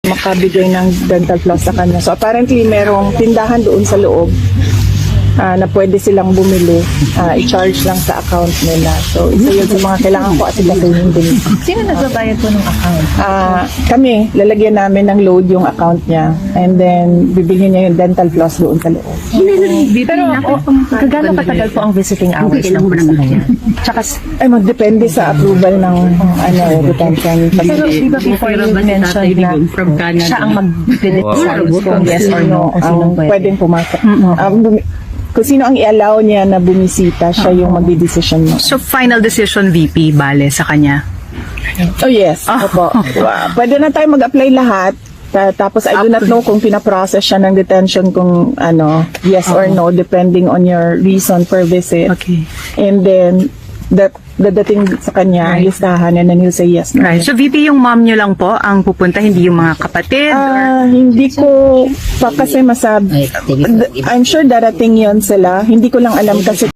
makabigay ng dental floss sa kanya. So apparently merong tindahan doon sa loob na pwede silang bumili, i-charge lang sa account nila. So isa yun sa mga kailangan ko at ipasayin din. Sino nagbabayad po ng account? Kami, lalagyan namin ng load yung account niya and then bibilhin niya yung dental floss doon sa loob. Pero kagano katagal po ang visiting hours ng po sa kanya? Tsaka, Ay, magdepende sa approval ng detention. pero di ba before you mentioned na siya ang mag-decide kung yes or no kung sinong pwede? Pwedeng pumasok. Kung sino ang i-allow niya na bumisita, siya yung magdi-decision mo. So, final decision, VP, bale sa kanya? Oh yes, opo. Pwede na tayo mag-apply lahat. Tapos I do not know kung pinaprocess siya ng detention kung yes or no, depending on your reason for visit. Okay. And then, dadating sa kanya, listahan, and then he'll say yes. No. Right. So, VP, yung mom nyo lang po ang pupunta, hindi yung mga kapatid? Hindi ko pa kasi masabi. I'm sure darating yon sila. Hindi ko lang alam kasi